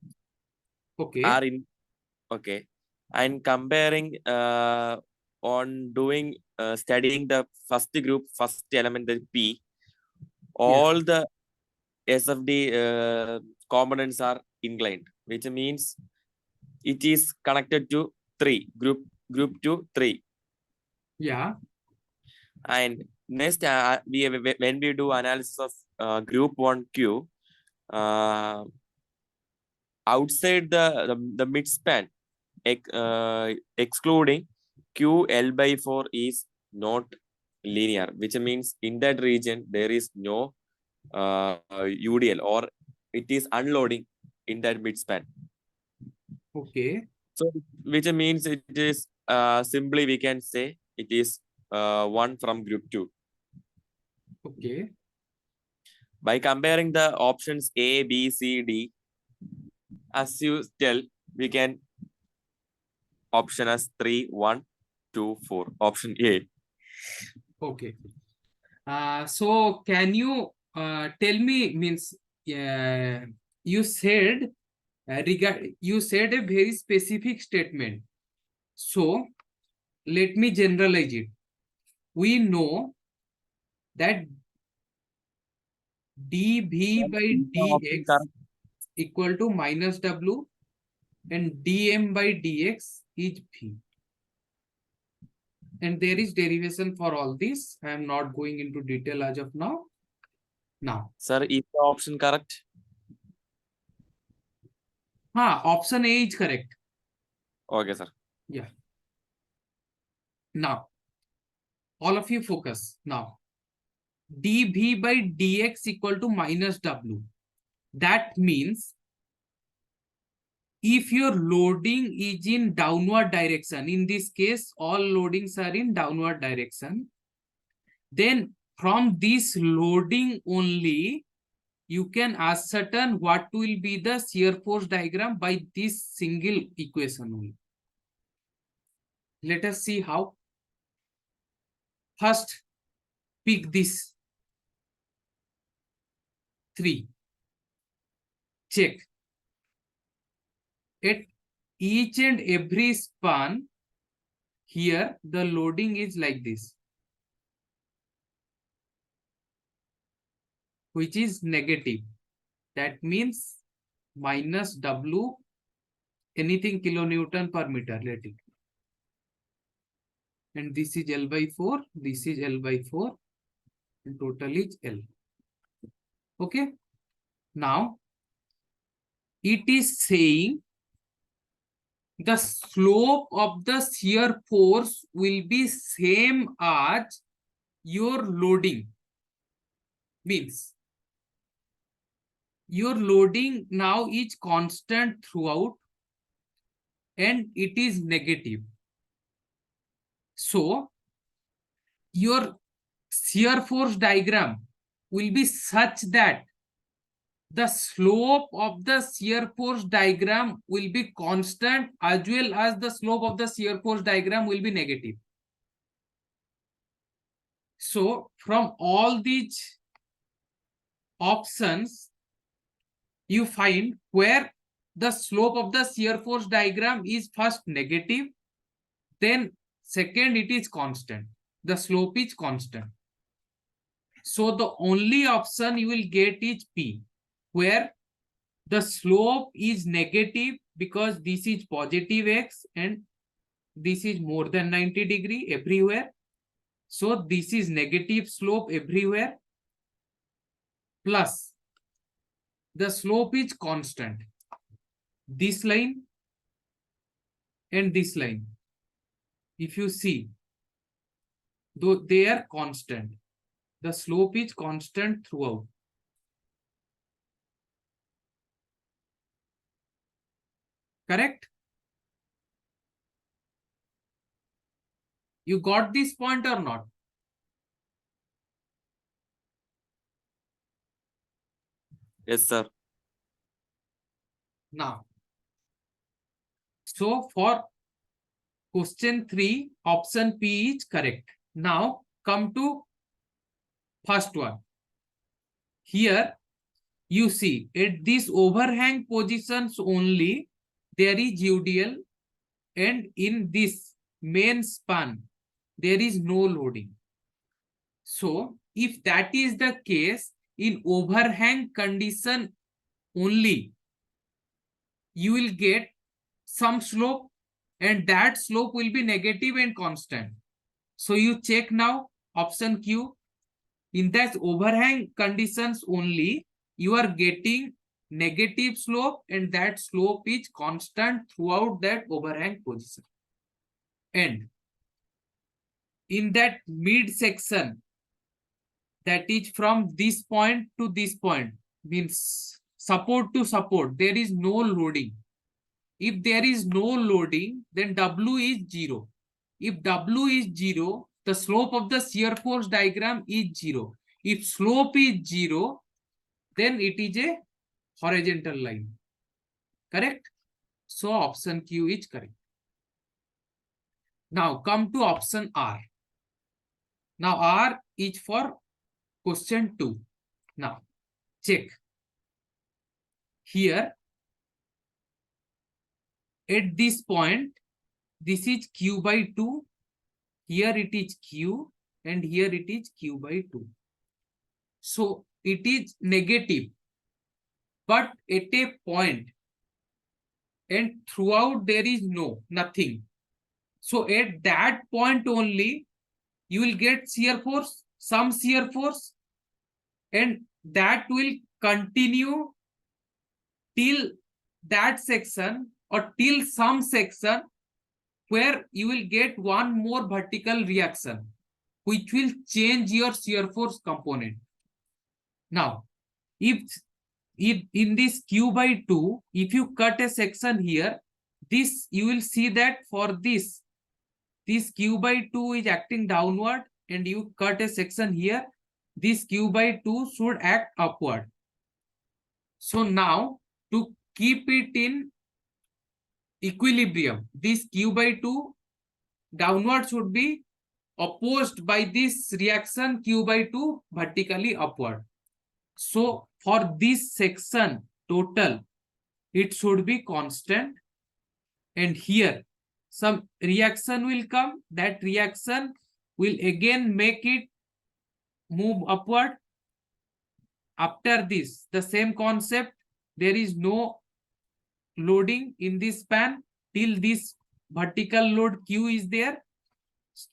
[SPEAKER 1] okay.
[SPEAKER 2] are in, okay. And comparing on doing studying the first group, first element, the P, all the SFD components are inclined, which means it is connected to group 2, 3.
[SPEAKER 1] Yeah.
[SPEAKER 2] And next, when we do analysis of group 1 Q, outside the midspan, excluding QL/4 is not linear, which means in that region there is no UDL, or it is unloading in that midspan.
[SPEAKER 1] Okay.
[SPEAKER 2] So, which means it is simply we can say it is one from group 2.
[SPEAKER 1] Okay.
[SPEAKER 2] By comparing the options A, B, C, D, as you tell, we can option as 3, 1, 2, 4. Option A.
[SPEAKER 1] Okay. So can you tell me, means you said you said a very specific statement. So let me generalize it. We know that dV by
[SPEAKER 2] Is the option
[SPEAKER 1] dx
[SPEAKER 2] correct?
[SPEAKER 1] equal to minus W and dm by dx is V. And there is derivation for all this. I am not going into detail as of now. Now,
[SPEAKER 2] Sir, is the option correct?
[SPEAKER 1] option A is correct.
[SPEAKER 2] Okay, sir.
[SPEAKER 1] Yeah. Now, all of you focus now. dV by dx equal to minus W. That means if your loading is in downward direction, in this case, all loadings are in downward direction, then from this loading only, you can ascertain what will be the shear force diagram by this single equation only. Let us see how. First, pick this 3. Check. At each and every span, here the loading is like this, which is negative. That means minus W, anything kilonewton per meter, let it. And this is L by 4, this is L by 4, and total is L. Okay. Now, it is saying the slope of the shear force will be same as your loading. Means your loading now is constant throughout and it is negative. So your shear force diagram will be such that the slope of the shear force diagram will be constant as well as the slope of the shear force diagram will be negative. So from all these options, you find where the slope of the shear force diagram is first negative, then second it is constant. The slope is constant. So the only option you will get is P, where the slope is negative because this is positive x and this is more than 90 degree everywhere. So this is negative slope everywhere, plus the slope is constant. This line and this line, if you see, though they are constant, the slope is constant throughout. Correct? You got this point or not?
[SPEAKER 2] Yes, sir.
[SPEAKER 1] Now, so for question 3, option P is correct. Now come to first one. Here you see at these overhang positions only there is UDL, and in this main span there is no loading. So if that is the case, in overhang condition only, you will get some slope, and that slope will be negative and constant. So you check now option Q. In that overhang conditions only, you are getting negative slope, and that slope is constant throughout that overhang position. And in that mid section, that is from this point to this point, means support to support, there is no loading. If there is no loading, then W is 0. If W is 0, the slope of the shear force diagram is 0. If slope is 0, then it is a horizontal line. Correct? So option Q is correct. Now come to option R. Now R is for question 2. Now check. Here at this point, this is Q by 2. Here it is Q, and here it is Q by 2. So it is negative, but at a point, and throughout there is nothing. So at that point only, you will get shear force, some shear force, and that will continue till that section or till some section where you will get one more vertical reaction, which will change your shear force component. Now, if in this Q by 2, if you cut a section here, this you will see that for this Q by 2 is acting downward, and you cut a section here, this Q by 2 should act upward. So now to keep it in equilibrium, this Q by 2 downward should be opposed by this reaction Q by 2 vertically upward. So for this section total, it should be constant, and here some reaction will come. That reaction will again make it move upward. After this, the same concept, there is no loading in this span till this vertical load Q is there.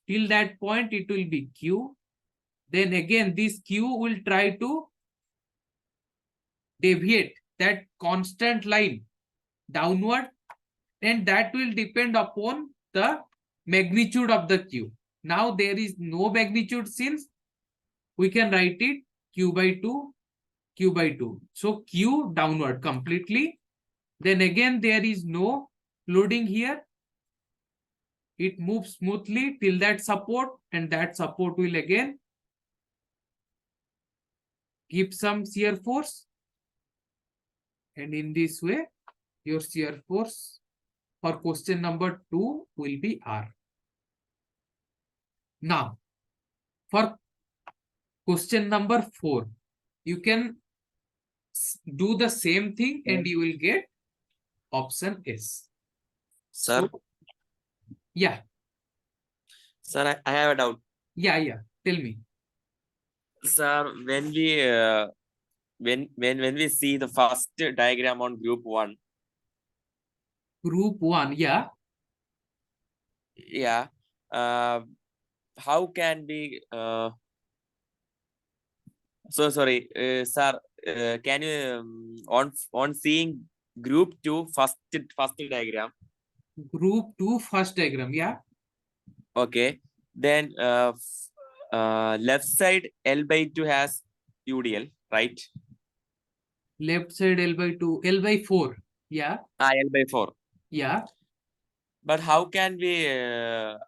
[SPEAKER 1] Till that point it will be Q. Then again this Q will try to deviate that constant line downward, and that will depend upon the magnitude of the Q. Now there is no magnitude, since we can write it Q by 2, Q by 2. So Q downward completely. Then again there is no loading here. It moves smoothly till that support, and that support will again give some shear force. And in this way, your shear force for question number 2 will be R. Now, for question number 4, you can do the same thing and you will get option S.
[SPEAKER 2] Sir,
[SPEAKER 1] So, yeah,
[SPEAKER 2] sir, I have a doubt.
[SPEAKER 1] yeah. Tell me.
[SPEAKER 2] Sir, when we see the first diagram on group 1,
[SPEAKER 1] Group 1, yeah.
[SPEAKER 2] yeah, how can we so sorry, sir, can you on seeing group 2 first diagram?
[SPEAKER 1] Group 2 first diagram, yeah.
[SPEAKER 2] Okay, then left side L by 2 has UDL, right?
[SPEAKER 1] Left side L by 2, L by 4, yeah.
[SPEAKER 2] L by 4.
[SPEAKER 1] Yeah.
[SPEAKER 2] But how can we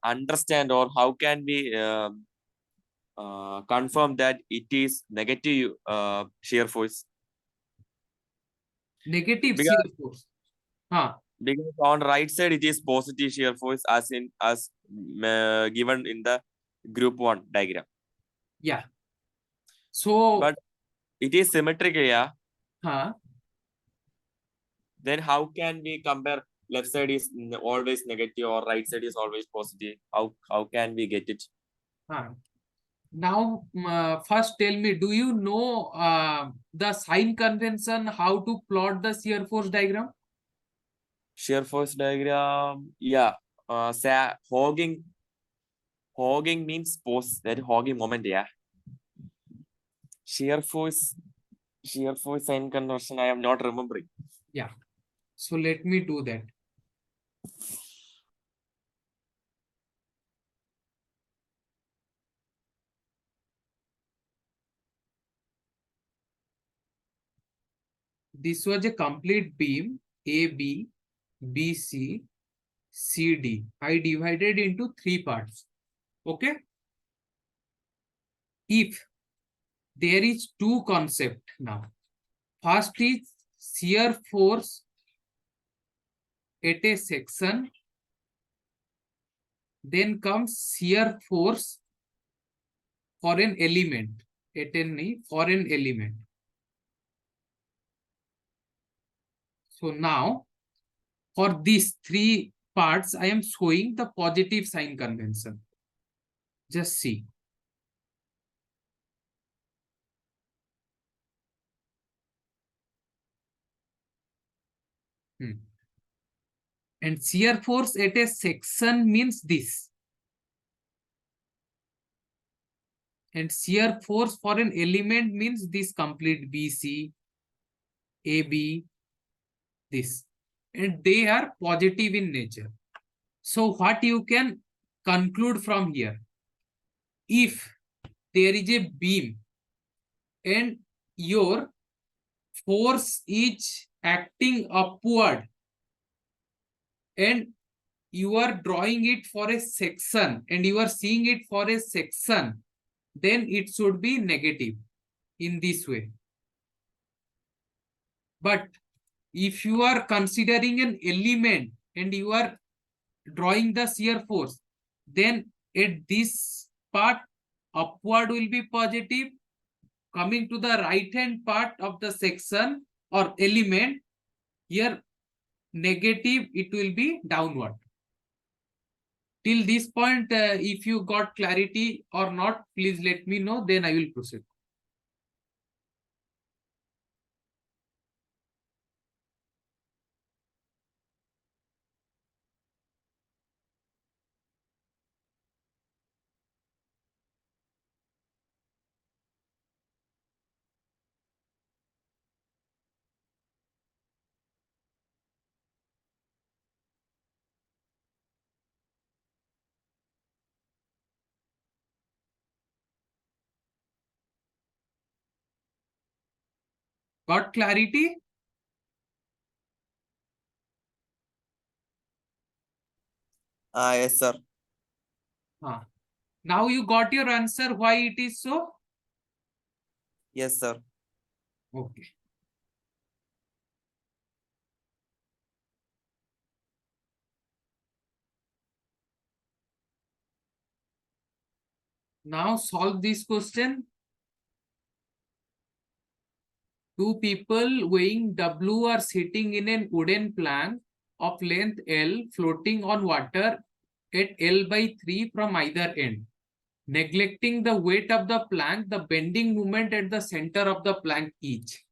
[SPEAKER 2] understand, or how can we confirm that it is negative shear force?
[SPEAKER 1] Negative
[SPEAKER 2] Because,
[SPEAKER 1] shear force.
[SPEAKER 2] because on right side it is positive shear force as given in the group 1 diagram.
[SPEAKER 1] Yeah. So,
[SPEAKER 2] but it is symmetrical, yeah.
[SPEAKER 1] huh?
[SPEAKER 2] Then how can we compare left side is always negative or right side is always positive? How can we get it?
[SPEAKER 1] Now, first tell me, do you know the sign convention, how to plot the shear force diagram?
[SPEAKER 2] Shear force diagram, yeah. Hogging means force, that hogging moment, yeah. Shear force sign conversion, I am not remembering.
[SPEAKER 1] Yeah. So let me do that. This was a complete beam AB, BC, CD. I divided into 3 parts. Okay. If there is 2 concept now. First is shear force at a section. Then comes shear force for an element. For an element. So now for these 3 parts, I am showing the positive sign convention. Just see. And shear force at a section means this. And shear force for an element means this complete BC, AB, this. And they are positive in nature. So what you can conclude from here? If there is a beam and your force is acting upward and you are drawing it for a section and you are seeing it for a section, then it should be negative in this way. But if you are considering an element and you are drawing the shear force, then at this part upward will be positive. Coming to the right hand part of the section or element, here negative, it will be downward. Till this point, if you got clarity or not, please let me know, then I will proceed. Got clarity?
[SPEAKER 2] Yes, sir.
[SPEAKER 1] Now you got your answer why it is so?
[SPEAKER 2] Yes, sir.
[SPEAKER 1] Okay. Now solve this question. 2 people weighing W are sitting in a wooden plank of length L floating on water at L by 3 from either end. Neglecting the weight of the plank, the bending moment at the center of the plank each.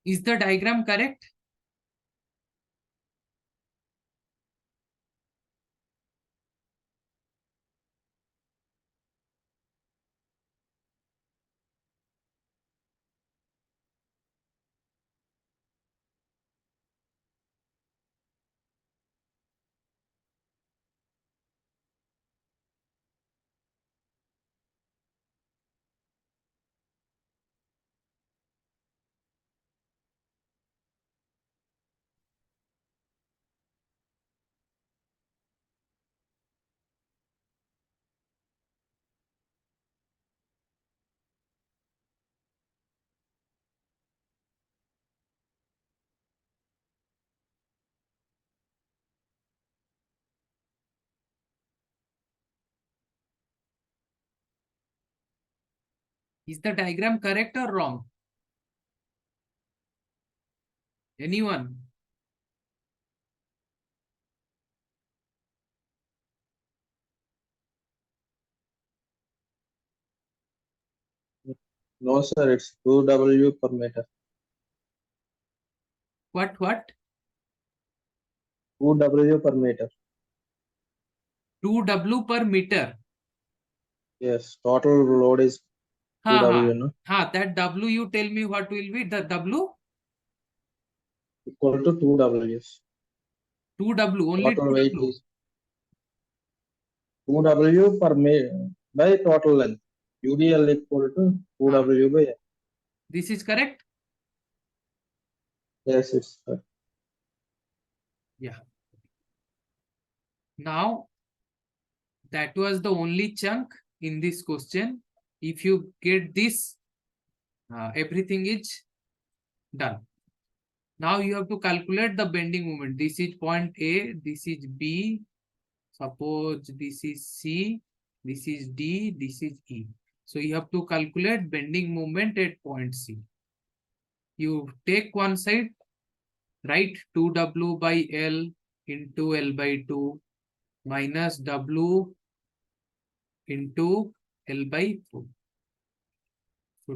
[SPEAKER 1] Is the diagram correct? Is the diagram correct or wrong? Anyone?
[SPEAKER 8] No, sir, it's 2W per meter.
[SPEAKER 1] What?
[SPEAKER 8] 2W per meter.
[SPEAKER 1] 2W per meter.
[SPEAKER 8] Yes, total load is 2W, no?
[SPEAKER 1] That W you tell me what will be the W?
[SPEAKER 8] Equal to 2Ws.
[SPEAKER 1] 2W, only
[SPEAKER 8] Total weight
[SPEAKER 1] 2W.
[SPEAKER 8] is 2W per meter by total length. UDL equal to 2W by L.
[SPEAKER 1] This is correct?
[SPEAKER 8] Yes, it's
[SPEAKER 1] Yeah. Now, that was the only chunk in this question. If you get this, everything is done. Now you have to calculate the bending moment. This is point A, this is B, suppose this is C, this is D, this is E. So you have to calculate bending moment at point C. You take one side, write 2W by L into L by 2 minus W into L by 4. So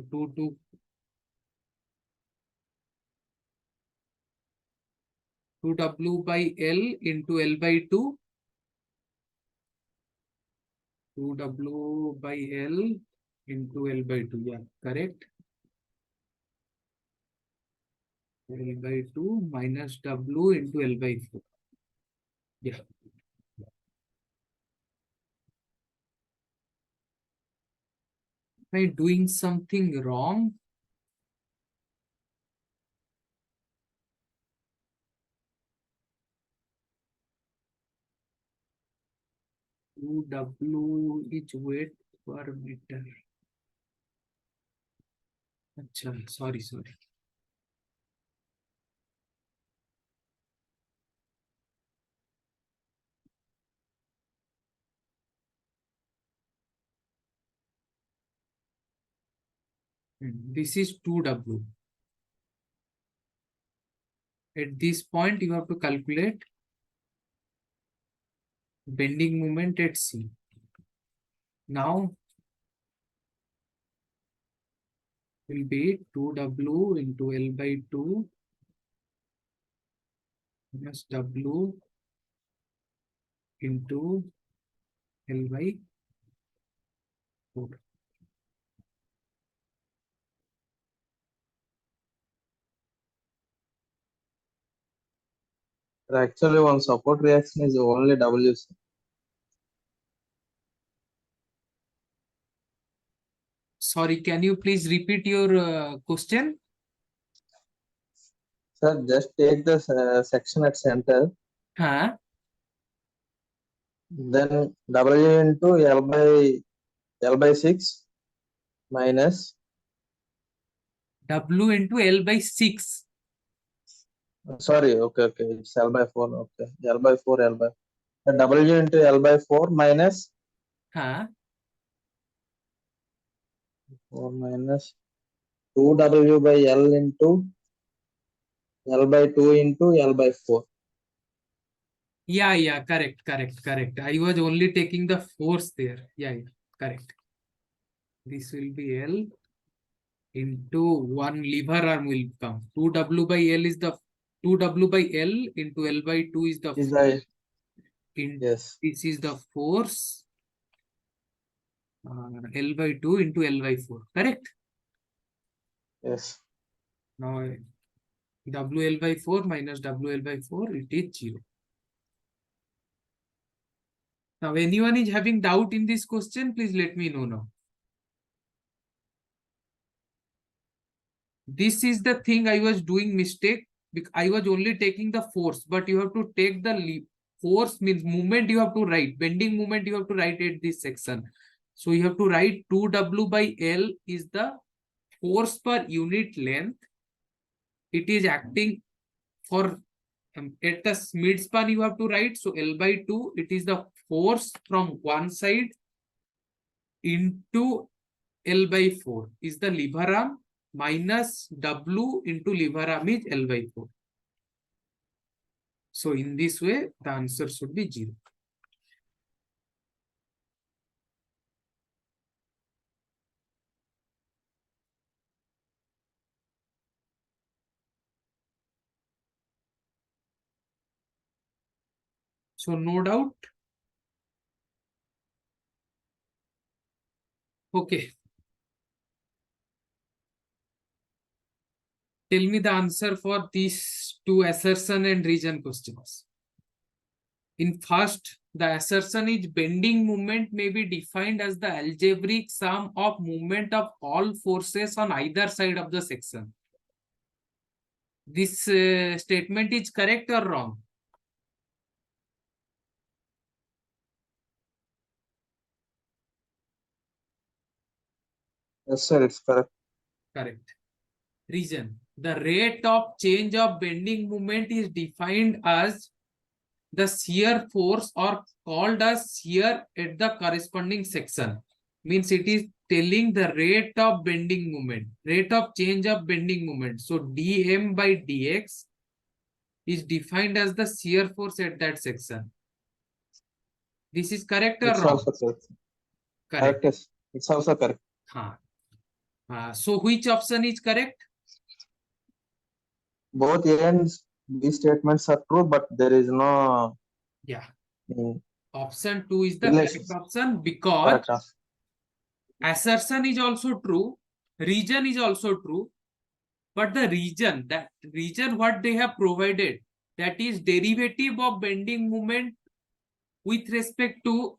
[SPEAKER 1] 2W by L into L by 2. 2W by L into L by 2. Yeah, correct. L by 2 minus W into L by 4. Yeah. Am I doing something wrong? W is weight per meter. Achha, sorry. This is 2W. At this point, you have to calculate bending moment at C. Now, will be 2W into L by 2 minus W into L by 4.
[SPEAKER 8] actually one support reaction is only W.
[SPEAKER 1] Sorry, can you please repeat your question?
[SPEAKER 8] Sir, just take the section at center,
[SPEAKER 1] Huh?
[SPEAKER 8] then W into L by 6 minus,
[SPEAKER 1] W into L by 6.
[SPEAKER 8] sorry, okay, it's L by 4, okay, L by 4, the W into L by 4 minus,
[SPEAKER 1] Huh?
[SPEAKER 8] 4 minus 2W by L into L by 2 into L by 4.
[SPEAKER 1] Yeah, correct. I was only taking the force there. Yeah, correct. This will be L into one lever arm will come. 2W by L is the 2W by L into L by 2 is the
[SPEAKER 8] Is
[SPEAKER 1] force.
[SPEAKER 8] yes,
[SPEAKER 1] This is the force. L by 2 into L by 4. Correct?
[SPEAKER 8] yes.
[SPEAKER 1] Now WL by 4 minus WL by 4, it is 0. Now, anyone is having doubt in this question, please let me know now. This is the thing I was doing mistake. I was only taking the force, but you have to take the force means movement you have to write. Bending moment you have to write at this section. So you have to write 2W by L is the force per unit length. It is acting for at the mid span you have to write. So L by 2, it is the force from one side into L by 4 is the lever arm minus W into lever arm is L by 4. So in this way, the answer should be 0. So no doubt. Okay. Tell me the answer for these two assertion and region questions. In first, the assertion is bending moment may be defined as the algebraic sum of movement of all forces on either side of the section. This statement is correct or wrong?
[SPEAKER 8] Yes, sir, it's correct.
[SPEAKER 1] Correct. Reason. The rate of change of bending moment is defined as the shear force or called as shear at the corresponding section. Means it is telling the rate of bending moment, rate of change of bending moment. So dm by dx is defined as the shear force at that section. This is correct or
[SPEAKER 8] It's
[SPEAKER 1] wrong?
[SPEAKER 8] also correct.
[SPEAKER 1] Correct.
[SPEAKER 8] Correct, yes. It's also correct.
[SPEAKER 1] So which option is correct?
[SPEAKER 8] Both A and B statements are true, but there is no
[SPEAKER 1] Yeah.
[SPEAKER 8] mm,
[SPEAKER 1] Option 2 is the
[SPEAKER 8] relation.
[SPEAKER 1] correct option because
[SPEAKER 8] Correct answer.
[SPEAKER 1] assertion is also true, region is also true, but the region, what they have provided, that is derivative of bending moment with respect to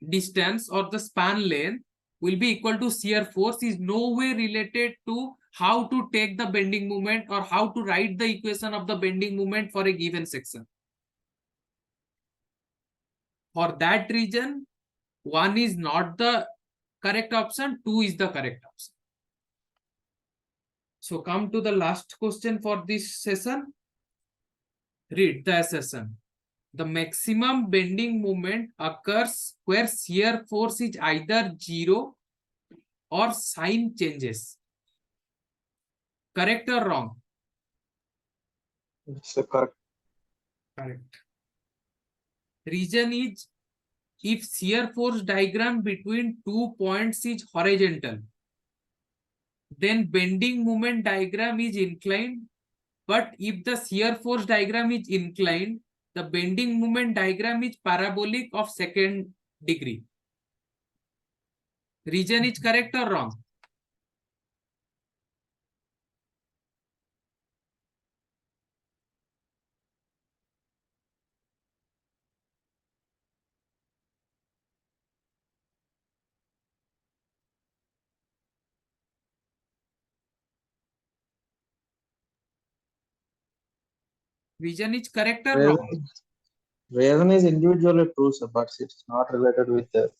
[SPEAKER 1] distance or the span length will be equal to shear force is no way related to how to take the bending moment or how to write the equation of the bending moment for a given section. For that reason, 1 is not the correct option, 2 is the correct option. So come to the last question for this session. Read the assertion. The maximum bending moment occurs where shear force is either 0 or sign changes. Correct or wrong?
[SPEAKER 8] It's correct.
[SPEAKER 1] Correct. Reason is if shear force diagram between 2 points is horizontal, then bending moment diagram is inclined. But if the shear force diagram is inclined, the bending moment diagram is parabolic of second degree. Reason is correct or wrong? Reason is correct or wrong?
[SPEAKER 8] Reason is individually true, sir, but it's not related with the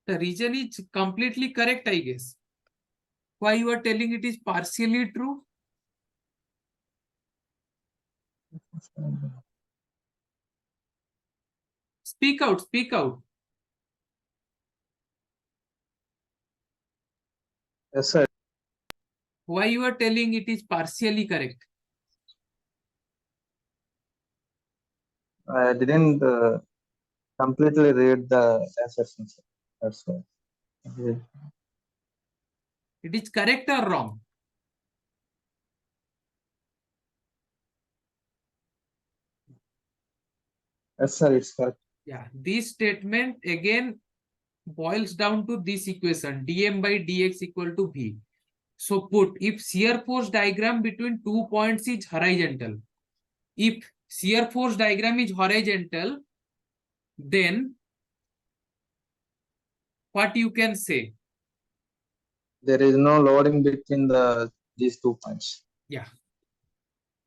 [SPEAKER 1] The reason is completely correct, I guess. Why you are telling it is partially true? Speak out, speak out.
[SPEAKER 8] Yes, sir.
[SPEAKER 1] Why you are telling it is partially correct?
[SPEAKER 8] I didn't completely read the assertion, sir. That's why.
[SPEAKER 1] It is correct or wrong?
[SPEAKER 8] Yes, sir, it's correct.
[SPEAKER 1] Yeah, this statement again boils down to this equation dm by dx equal to v. So put if shear force diagram between 2 points is horizontal, if shear force diagram is horizontal, then what you can say?
[SPEAKER 8] There is no loading between these 2 points.
[SPEAKER 1] Yeah,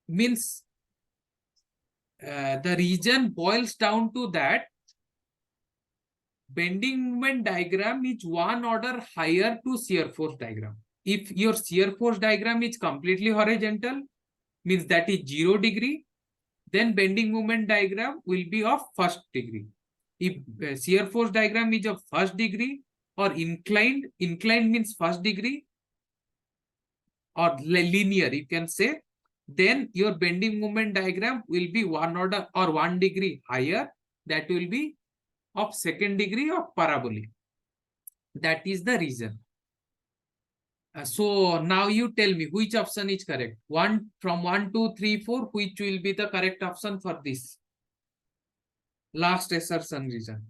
[SPEAKER 1] means the region boils down to that bending moment diagram is one order higher to shear force diagram. If your shear force diagram is completely horizontal, means that is 0 degree, then bending moment diagram will be of first degree. If shear force diagram is of first degree or inclined means first degree or linear, you can say, then your bending moment diagram will be 1 order or 1 degree higher. That will be of second degree of parabolic. That is the reason. So now you tell me which option is correct. From 1, 2, 3, 4, which will be the correct option for this? Last assertion reason.